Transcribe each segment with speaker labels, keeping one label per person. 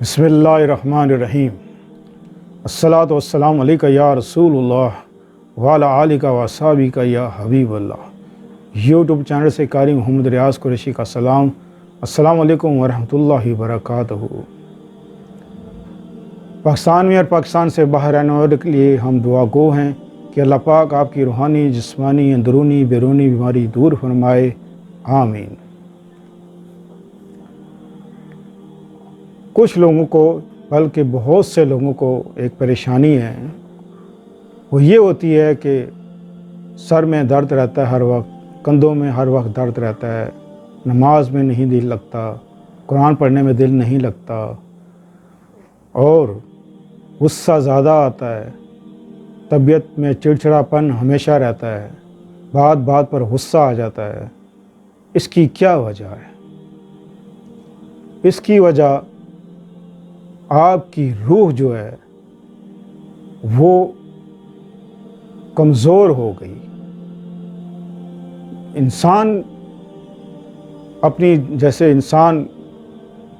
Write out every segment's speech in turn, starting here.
Speaker 1: बिस्मिल्लाहिर्रहमानिर्रहीम। अस्सलातु वस्सलामु अलैका या रसूलुल्लाह व अला आलिका व अस्हाबिका या हबीबल्लाह। यूट्यूब चैनल से कारी मोहम्मद रियाज़ कुरैशी का सलाम। अस्सलामु अलैकुम व रहमतुल्लाहि व बरकातहू। पाकिस्तान में और पाकिस्तान से बाहर रहने वालों के लिए हम दुआ गो हैं कि अल्लाह पाक आपकी रूहानी, जिस्मानी, अंदरूनी, बैरूनी बीमारी दूर फरमाए। आमीन। कुछ लोगों को, बल्कि बहुत से लोगों को एक परेशानी है, वो ये होती है कि सर में दर्द रहता है हर वक्त, कंधों में हर वक्त दर्द रहता है, नमाज में नहीं दिल लगता, कुरान पढ़ने में दिल नहीं लगता, और गुस्सा ज़्यादा आता है, तबीयत में चिड़चिड़ापन हमेशा रहता है, बात बात पर गुस्सा आ जाता है। इसकी क्या वजह है? इसकी वजह आपकी रूह जो है वो कमज़ोर हो गई। इंसान अपनी, जैसे इंसान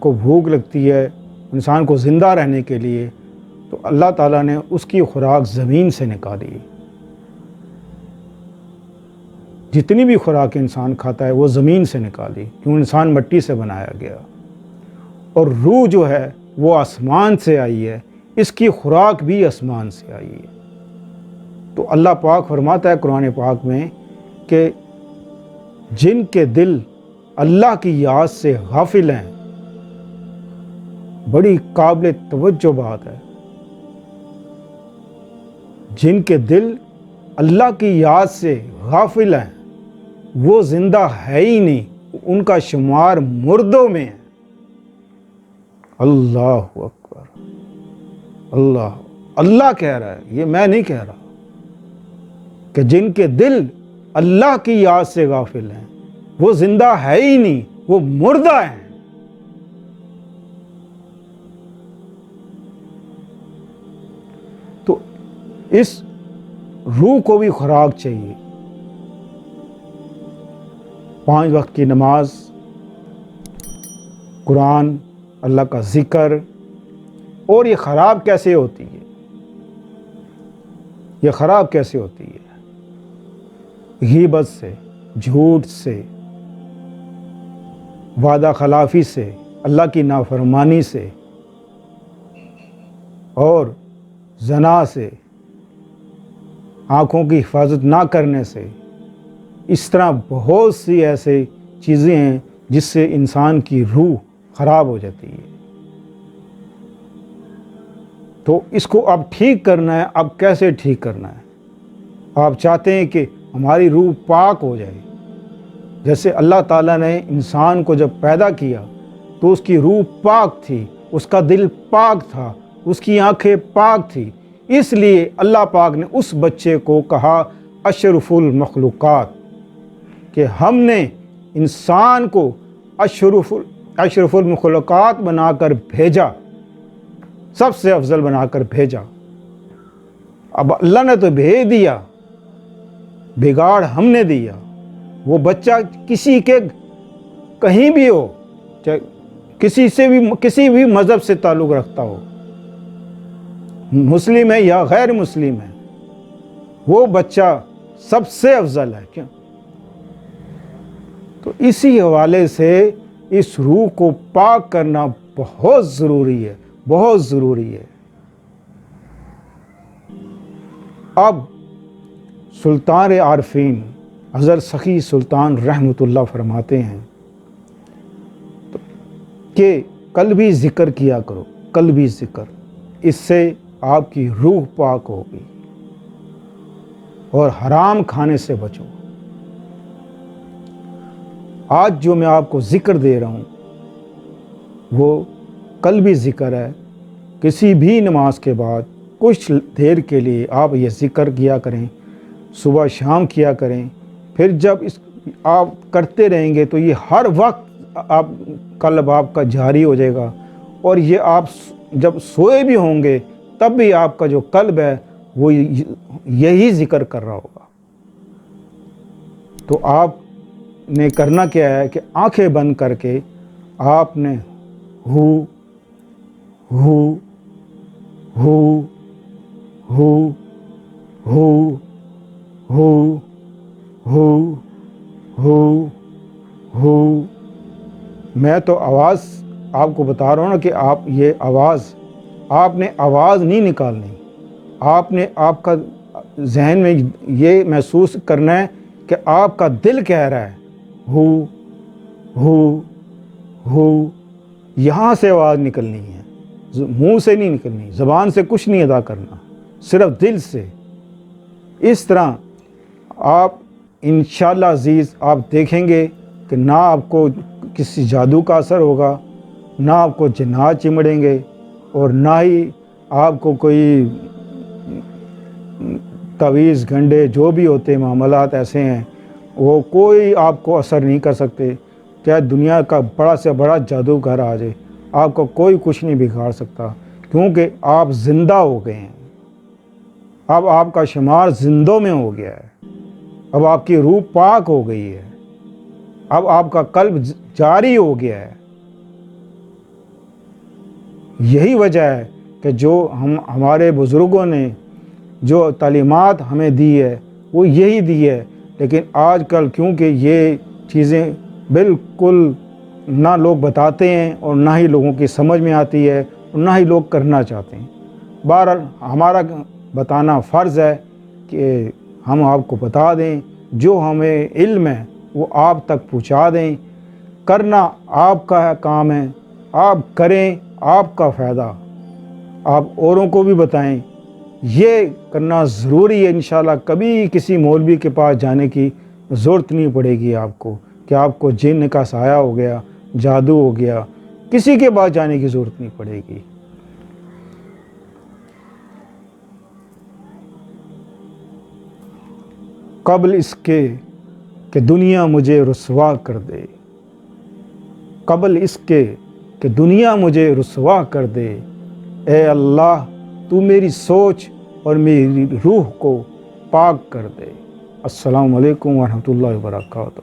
Speaker 1: को भूख लगती है, इंसान को ज़िंदा रहने के लिए, तो अल्लाह ताला ने उसकी खुराक ज़मीन से निकाली। जितनी भी खुराक इंसान खाता है वो ज़मीन से निकाली, क्यों? इंसान मिट्टी से बनाया गया। और रूह जो है वो आसमान से आई है, इसकी खुराक भी आसमान से आई है। तो अल्लाह पाक फरमाता है कुरान पाक में कि जिनके दिल अल्लाह की याद से गाफिल हैं, बड़ी काबिल तवज्जो बात है, जिनके दिल अल्लाह की याद से गाफिल हैं वो ज़िंदा है ही नहीं, उनका शुमार मुर्दों में है। अल्लाह अकबर। अल्लाह कह रहा है, ये मैं नहीं कह रहा, कि जिनके दिल अल्लाह की याद से गाफिल हैं वो जिंदा है ही नहीं, वो मुर्दा हैं। तो इस रूह को भी खुराक चाहिए। 5 वक्त की नमाज, कुरान, अल्लाह का ज़िक्र। और ये ख़राब कैसे होती है? ये ख़राब कैसे होती है? ग़ीबत से, झूठ से, वादा खिलाफ़ी से, अल्लाह की नाफरमानी से, और ज़ना से, आँखों की हिफाजत ना करने से। इस तरह बहुत सी ऐसे चीज़ें हैं जिससे इंसान की रूह ख़राब हो जाती है। तो इसको अब ठीक करना है। अब कैसे ठीक करना है? आप चाहते हैं कि हमारी रूह पाक हो जाए। जैसे अल्लाह ताला ने इंसान को जब पैदा किया तो उसकी रूह पाक थी, उसका दिल पाक था, उसकी आंखें पाक थी। इसलिए अल्लाह पाक ने उस बच्चे को कहा अशरफुल मखलूक़ात, कि हमने इंसान को अशरफुल मखलूक़ात बनाकर भेजा, सबसे अफजल बनाकर भेजा। अब अल्लाह ने तो भेज दिया, बिगाड़ हमने दिया। वो बच्चा किसी के कहीं भी हो, चाहे किसी भी मज़हब से ताल्लुक़ रखता हो, मुस्लिम है या गैर मुस्लिम है, वो बच्चा सबसे अफजल है। क्यों? तो इसी हवाले से इस रूह को पाक करना बहुत ज़रूरी है, बहुत ज़रूरी है। अब सुल्तान आरफीन हज़रत सखी सुल्तान रहमतुल्लाह फरमाते हैं कि कल भी ज़िक्र किया करो, कल भी ज़िक्र, इससे आपकी रूह पाक होगी। और हराम खाने से बचो। आज जो मैं आपको ज़िक्र दे रहा हूँ वो कल भी ज़िक्र है। किसी भी नमाज के बाद कुछ देर के लिए आप ये ज़िक्र किया करें, सुबह शाम किया करें। फिर जब इस आप करते रहेंगे तो ये हर वक्त आप कल्ब आपका जारी हो जाएगा। और ये आप जब सोए भी होंगे तब भी आपका जो कल्ब है वो यही ज़िक्र कर रहा होगा। तो आपने करना क्या है कि आंखें बंद करके आपने हु ہو ہو ہو ہو ہو ہو ہو ہو میں تو آواز آپ کو بتا رہا ہوں نا کہ آپ یہ آواز آپ نے آواز نہیں نکالنی، آپ نے آپ کا ذہن میں یہ محسوس کرنا ہے کہ آپ کا دل کہہ رہا ہے ہو ہو ہو، یہاں سے آواز نکلنی ہے، منہ سے نہیں نکلنی، زبان سے کچھ نہیں ادا کرنا، صرف دل سے۔ اس طرح آپ انشاءاللہ عزیز آپ دیکھیں گے کہ نہ آپ کو کسی جادو کا اثر ہوگا، نہ آپ کو جنات چمڑیں گے، اور نہ ہی آپ کو کوئی تعویذ گھنڈے جو بھی ہوتے ہیں معاملات ایسے ہیں وہ کوئی آپ کو اثر نہیں کر سکتے۔ چاہے دنیا کا بڑا سے بڑا جادوگر آ جائے، آپ کو کوئی کچھ نہیں بگاڑ سکتا، کیونکہ آپ زندہ ہو گئے ہیں۔ اب آپ کا شمار زندوں میں ہو گیا ہے، اب آپ کی روح پاک ہو گئی ہے، اب آپ کا قلب جاری ہو گیا ہے۔ یہی وجہ ہے کہ جو ہمارے بزرگوں نے جو تعلیمات ہمیں دی ہے وہ یہی دی ہے، لیکن آج کل کیونکہ یہ چیزیں بالکل نہ لوگ بتاتے ہیں اور نہ ہی لوگوں کی سمجھ میں آتی ہے اور نہ ہی لوگ کرنا چاہتے ہیں۔ بہرحال ہمارا بتانا فرض ہے کہ ہم آپ کو بتا دیں، جو ہمیں علم ہے وہ آپ تک پہنچا دیں۔ کرنا آپ کا کام ہے، آپ کریں، آپ کا فائدہ، آپ اوروں کو بھی بتائیں۔ یہ کرنا ضروری ہے، انشاءاللہ کبھی کسی مولوی کے پاس جانے کی ضرورت نہیں پڑے گی آپ کو کہ آپ کو جن کا سایہ ہو گیا، جادو ہو گیا، کسی کے پاس جانے کی ضرورت نہیں پڑے گی۔ قبل اس کے کہ دنیا مجھے رسوا کر دے، قبل اس کے کہ دنیا مجھے رسوا کر دے، اے اللہ تو میری سوچ اور میری روح کو پاک کر دے۔ السلام علیکم ورحمۃ اللہ وبرکاتہ۔